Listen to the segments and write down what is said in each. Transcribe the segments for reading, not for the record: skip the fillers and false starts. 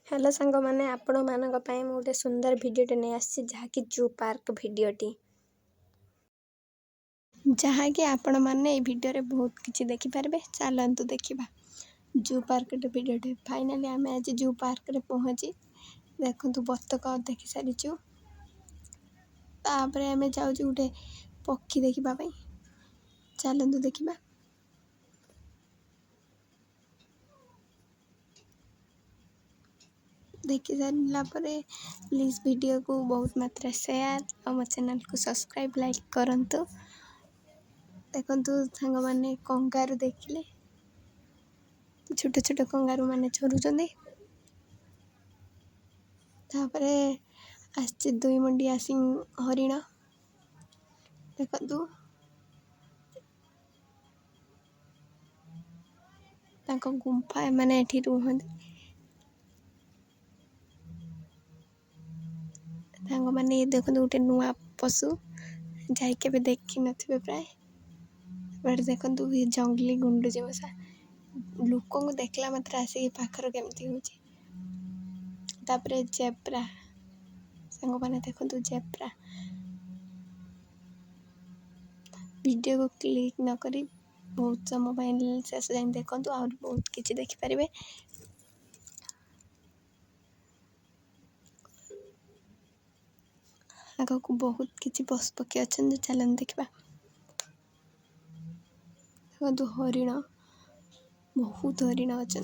Hello सांग मैंने आपण मानक पई मु गोटे सुंदर भिडियोटे नहीं आसी जहाँकि जू पार्क भिडियोटी जहाँकि आपण मैंने ये भिडियो रे बहुत किसी देखिपारे। चलतु देखा जू पार्क भिडियोटे फाइनाली आम आज जू पार्क रे पहुँची देखु बतक देखी सारीचु तापर आम जाऊँ गोटे पक्षी देखापी चलतु देखा। देखी सारा प्लीज़ वीडियो को बहुत मात्रा शेयर और मो चैनल को सब्सक्राइब लाइक करंतु। देखंतु सांग माने कंगारू देखिले छोटे छोटे कंगारू माने चरुचंदी तापरे आसचे दुई मुंडी आसी हरिण देखंतु तांको गुंफा माने एठी रुहंती सांग माने ये देखंतु गोटे नुआ पशु जाई केबे देखि नथिबे प्राय बट देखंतु ये जंगली गुंडूची मशा लोक को देखला मात्र आसी पाखर केमती होची। तापरे जेब्रा सांग माने देखंतु जेब्रा वीडियो को क्लिक न करी बहुत समय मोबाइल शेष जाए देखंतु और बहुत किसी देखिपारे। आग को बहुत किसी पशु पक्षी अच्छा चलन देखा देखो हरिण बहुत हरिण अच्छा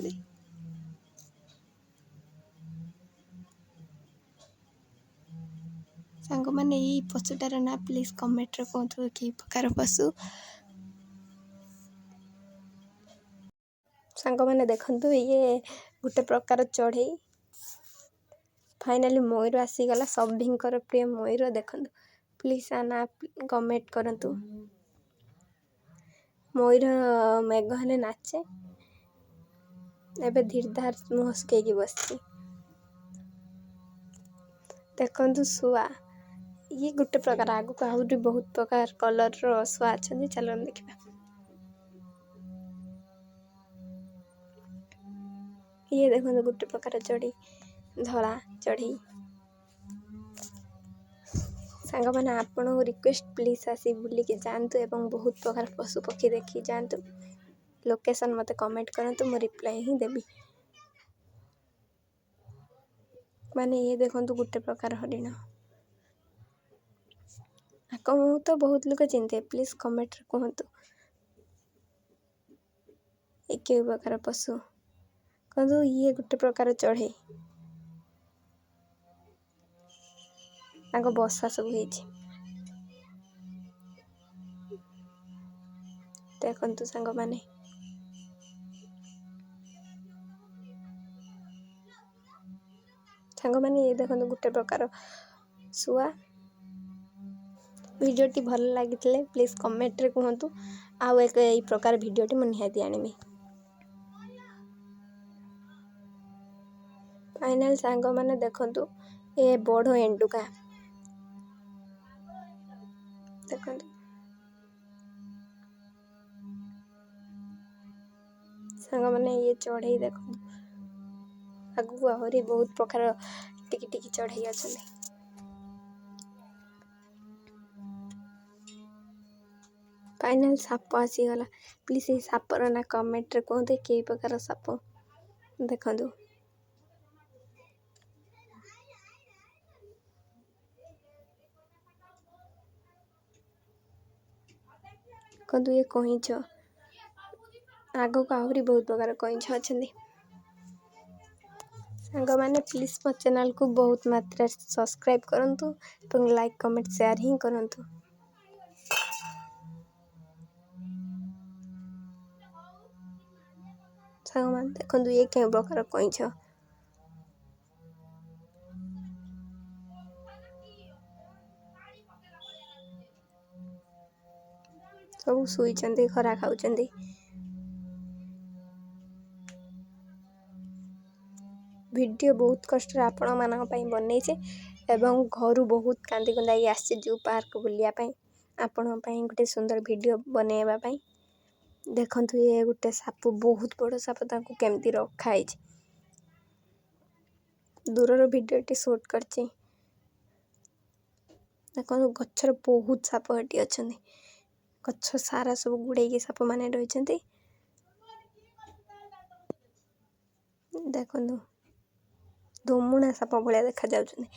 सांग मैंने यही पशुटार ना प्लीज कमेंट रे कहतु कि प्रकार पशु सांग मैंने देखंतु ये गोटे प्रकार चढ़ई फाइनाली मयूर आसीगला सभींकर प्रिय मयूर देखंतु प्लीज आना कमेंट करंतु। मयूर मेघ हेले नाचे एबे धीर धार मुँह सुखेकी बसची देखंतु शुआ ये गोटे प्रकार आगु को आहुरी बहुत प्रकार कलर रो शुआ अच्छा चलन देखा। ये देखो गोटे प्रकार चढ़ी धला चढ़ी सांग मैंने आपण को रिक्वेस्ट प्लीज आसी बुलिकी जातु एवं बहुत प्रकार पशु पक्षी देखी जातु लोकेशन मते कमेंट करंतु मो रिप्लाई ही देबी। माने ये देखंतु गोटे प्रकार हरिण आको तो बहुत लोग चिंते प्लीज कमेंट रे कहंतु ये के प्रकार पशु कहतु ये गोटे प्रकार चढ़ई बसा सब देखंतु सांग माने ये देखंतु गोटे प्रकार शुआ वीडियोटी भल लगी प्लीज कमेंट रे कहंतु आउ एक यही प्रकार वीडियोटी मु निहाती आनिबी। फाइनल सांग माने देखंतु ये बड़ एंडुका देखंतु सांग माने ये चढ़ई देखंतु आगु आहरी बहुत प्रकार टिकी टिकी चढ़ई अच्छा फाइनल साप आसीगला प्लीज ये सापर ना कमेंट रे कहते कई प्रकार साप देखंतु कहतु ये कईंछ आग को आहरी बहुत प्रकार कईंछ अच्छा सांग माने प्लीज मो चैनल को बहुत मात्रा सब्सक्राइब करंतु और लाइक कमेंट शेयर ही करंतु। सांग माने देखंतु ये के प्रकार कईंछ सब शुई खरा खाऊं वीडियो बहुत कष्ट आपण मानक पई बनैछे एवं घरु बहुत कांदी कुंदाई आसी जू पार्क बुलिया पई आपण पई गोटे सुंदर वीडियो बनेबा पई देखंतु ये गोटे साप बहुत बड़ साप ताको केमती रखा है। दूर भिडियोटी सुट करछि। देखो गछर बहुत साप एटी अच्छा गछ सारा सब गुड़े साप मैंने रही। देखो धुमुना साप भाया देखा जाउछन्ति।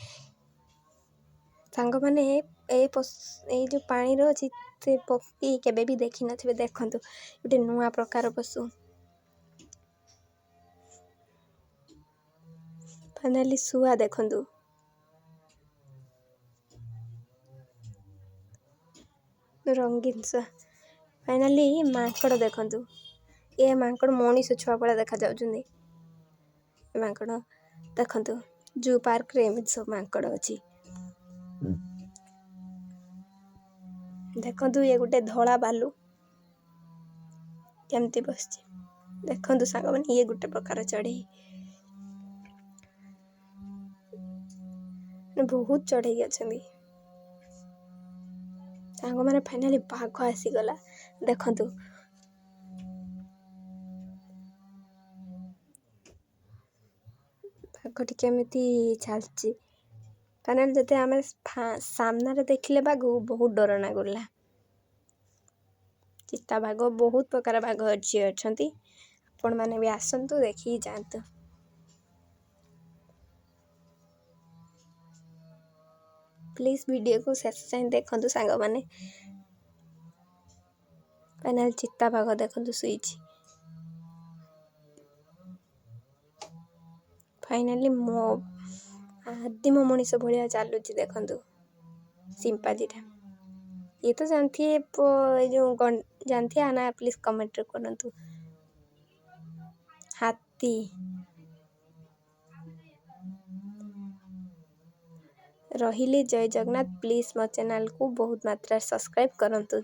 सांग मैंने जो पानी अच्छी से पक्षी केबे भी देखी नथिबे। देखंतु गोटे नुआ प्रकार पशु। फाइनाली शुआ देखंतु रंगीन शुआ। फाइनाली मांकड़ देखंतु ये मांकड़ मनीष छुआ भाया देखा जाउछन्ति। मांकड़ देखंतु जू पार्क रे एमति सब मांकड़ अछि। देखंतु ये गोटे धला बालू केमती बसछि। देखंतु सांग माने ये गोटे प्रकार चढ़ेई बहुत चढ़ेई अछन्ति। सांग माने फाइनाली बाघ आसी गला। देखंतु बाघटी केमिति चलछि। फाइनाली जते आमे सामने रे देखले बाघ बहुत डर लागला। चिता बाघ बहुत प्रकार बाघ अच्छी अछन्ति। आपण माने भी आसंतु देखि जानतु। प्लीज वीडियो को शेष जाए देखंतु सांग माने। फाइनाल चिता बाघ देखंतु सुईछि। फाइनाली मो आदिम मनीष भलिया चालुछि देखंतु सिंपाजीटा। ये तो जानती है जो जानती है ना प्लीज कमेंट करंतु। हाथी रहिले जय जगन्नाथ। प्लीज मो चैनल को बहुत मात्रा सब्सक्राइब करंतु।